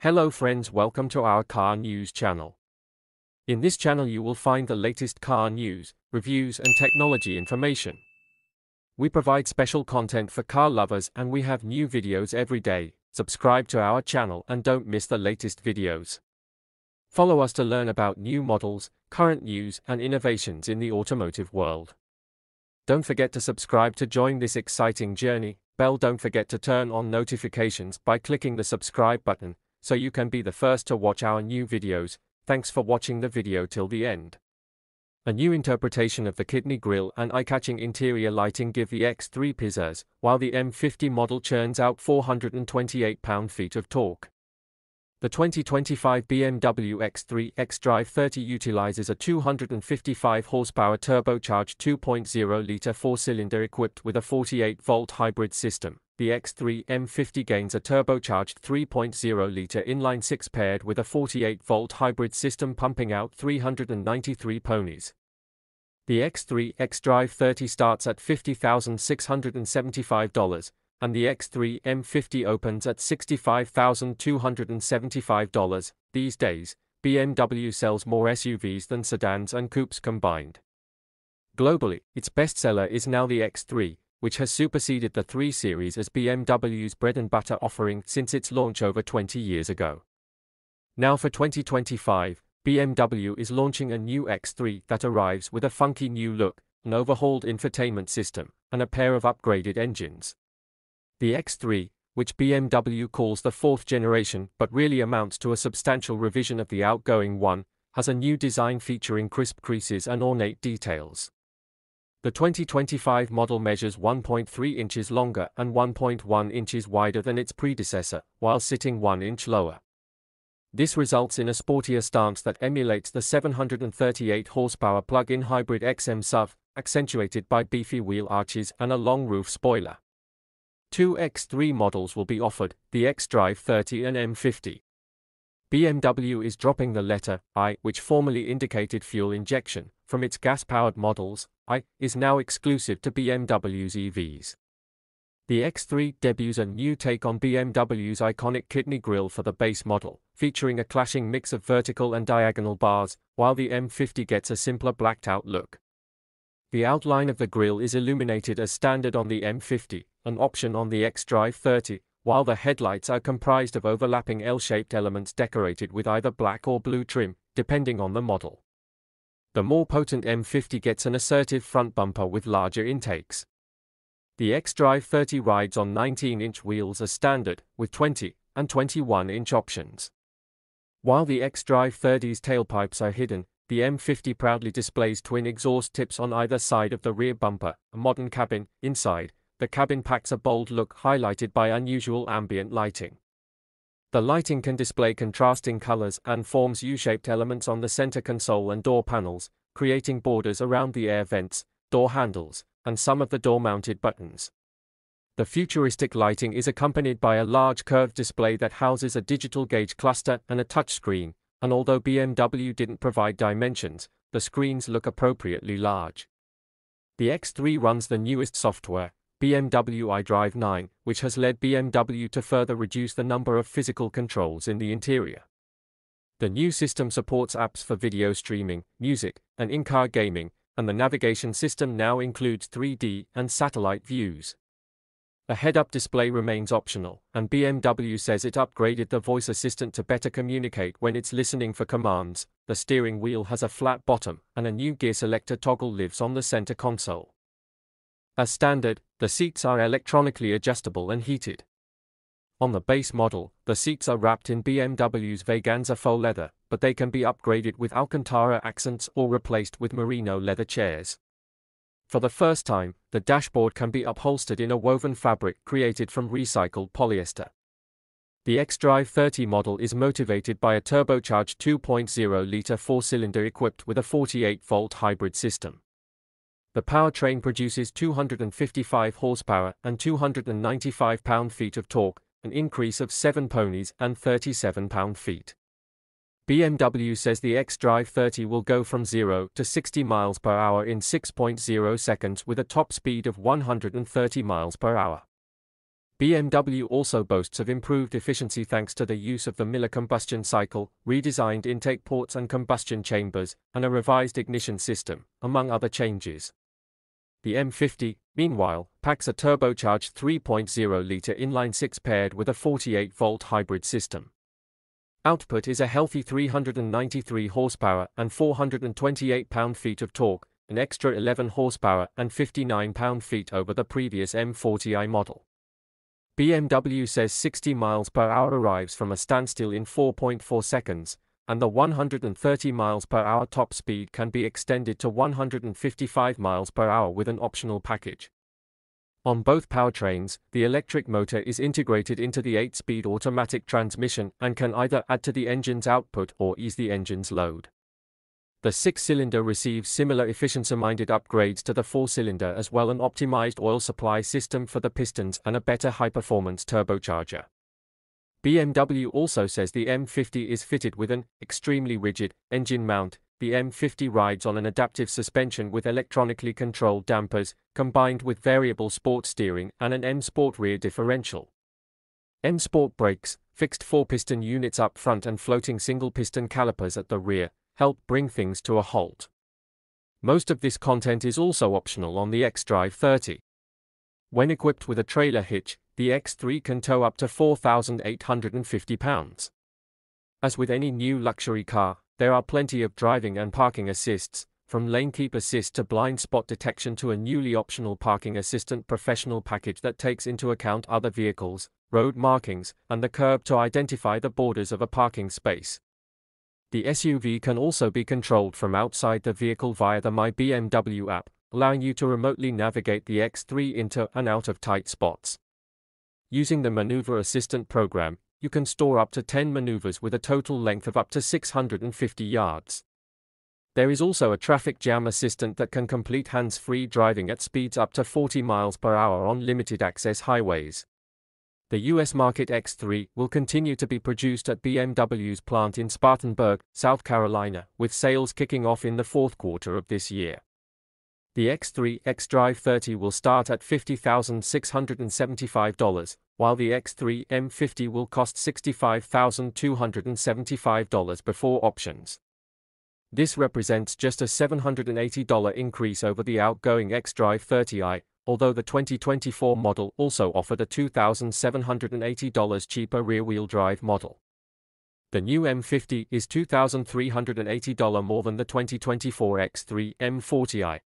Hello friends, welcome to our car news channel. In this channel you will find the latest car news, reviews and technology information. We provide special content for car lovers and we have new videos every day. Subscribe to our channel and don't miss the latest videos. Follow us to learn about new models, current news and innovations in the automotive world. Don't forget to subscribe to join this exciting journey. Don't forget to turn on notifications by clicking the subscribe button, so you can be the first to watch our new videos. Thanks for watching the video till the end. A new interpretation of the kidney grille and eye-catching interior lighting give the X3 pizzazz, while the M50 model churns out 428 pound-feet of torque. The 2025 BMW X3 xDrive 30 utilizes a 255 horsepower turbocharged 2.0-liter four-cylinder equipped with a 48-volt hybrid system. The X3 M50 gains a turbocharged 3.0-liter inline-six paired with a 48-volt hybrid system pumping out 393 ponies. The X3 xDrive 30 starts at $50,675, and the X3 M50 opens at $65,275. These days, BMW sells more SUVs than sedans and coupes combined. Globally, its bestseller is now the X3, which has superseded the 3 Series as BMW's bread-and-butter offering since its launch over 20 years ago. Now for 2025, BMW is launching a new X3 that arrives with a funky new look, an overhauled infotainment system, and a pair of upgraded engines. The X3, which BMW calls the 4th generation but really amounts to a substantial revision of the outgoing one, has a new design featuring crisp creases and ornate details. The 2025 model measures 1.3 inches longer and 1.1 inches wider than its predecessor, while sitting 1 inch lower. This results in a sportier stance that emulates the 738 horsepower plug-in hybrid XM SUV, accentuated by beefy wheel arches and a long roof spoiler. 2 X3 models will be offered, the xDrive 30 and M50. BMW is dropping the letter I, which formerly indicated fuel injection, from its gas-powered models. I is now exclusive to BMW's EVs. The X3 debuts a new take on BMW's iconic kidney grille for the base model, featuring a clashing mix of vertical and diagonal bars, while the M50 gets a simpler blacked-out look. The outline of the grille is illuminated as standard on the M50, an option on the xDrive 30, while the headlights are comprised of overlapping L-shaped elements decorated with either black or blue trim, depending on the model. The more potent M50 gets an assertive front bumper with larger intakes. The xDrive 30 rides on 19-inch wheels as standard, with 20 and 21-inch options. While the xDrive 30's tailpipes are hidden, the M50 proudly displays twin exhaust tips on either side of the rear bumper, a modern cabin. Inside, the cabin packs a bold look highlighted by unusual ambient lighting. The lighting can display contrasting colors and forms U-shaped elements on the center console and door panels, creating borders around the air vents, door handles, and some of the door-mounted buttons. The futuristic lighting is accompanied by a large curved display that houses a digital gauge cluster and a touchscreen, and although BMW didn't provide dimensions, the screens look appropriately large. The X3 runs the newest software, BMW iDrive 9, which has led BMW to further reduce the number of physical controls in the interior. The new system supports apps for video streaming, music, and in-car gaming, and the navigation system now includes 3D and satellite views. A head-up display remains optional, and BMW says it upgraded the voice assistant to better communicate when it's listening for commands. The steering wheel has a flat bottom, and a new gear selector toggle lives on the center console. As standard, the seats are electronically adjustable and heated. On the base model, the seats are wrapped in BMW's Vaganza faux leather, but they can be upgraded with Alcantara accents or replaced with merino leather chairs. For the first time, the dashboard can be upholstered in a woven fabric created from recycled polyester. The xDrive 30 model is motivated by a turbocharged 2.0-liter four-cylinder equipped with a 48-volt hybrid system. The powertrain produces 255 horsepower and 295 pound-feet of torque, an increase of 7 ponies and 37 pound-feet. BMW says the xDrive 30 will go from 0 to 60 miles per hour in 6.0 seconds with a top speed of 130 miles per hour. BMW also boasts of improved efficiency thanks to the use of the Miller combustion cycle, redesigned intake ports and combustion chambers, and a revised ignition system, among other changes. The M50, meanwhile, packs a turbocharged 3.0-liter inline-six paired with a 48-volt hybrid system. Output is a healthy 393 horsepower and 428 pound-feet of torque, an extra 11 horsepower and 59 pound-feet over the previous M40i model. BMW says 60 miles per hour arrives from a standstill in 4.4 seconds, and the 130 miles per hour top speed can be extended to 155 miles per hour with an optional package. On both powertrains, the electric motor is integrated into the 8-speed automatic transmission and can either add to the engine's output or ease the engine's load. The 6-cylinder receives similar efficiency-minded upgrades to the 4-cylinder as well as an optimized oil supply system for the pistons and a better high-performance turbocharger. BMW also says the M50 is fitted with an extremely rigid engine mount. The M50 rides on an adaptive suspension with electronically controlled dampers, combined with variable sport steering and an M Sport rear differential. M Sport brakes, fixed 4-piston units up front and floating single-piston calipers at the rear, help bring things to a halt. Most of this content is also optional on the X3 M50. When equipped with a trailer hitch, the X3 can tow up to 4,850 pounds. As with any new luxury car, there are plenty of driving and parking assists, from lane keep assist to blind spot detection to a newly optional parking assistant professional package that takes into account other vehicles, road markings, and the curb to identify the borders of a parking space. The SUV can also be controlled from outside the vehicle via the My BMW app, allowing you to remotely navigate the X3 into and out of tight spots. Using the Maneuver Assistant program, you can store up to 10 maneuvers with a total length of up to 650 yards. There is also a traffic jam assistant that can complete hands-free driving at speeds up to 40 miles per hour on limited access highways. The US market X3 will continue to be produced at BMW's plant in Spartanburg, South Carolina, with sales kicking off in the fourth quarter of this year. The X3 xDrive 30 will start at $50,675, while the X3 M50 will cost $65,275 before options. This represents just a $780 increase over the outgoing xDrive 30i, although the 2024 model also offered a $2,780 cheaper rear-wheel drive model. The new M50 is $2,380 more than the 2024 X3 M40i,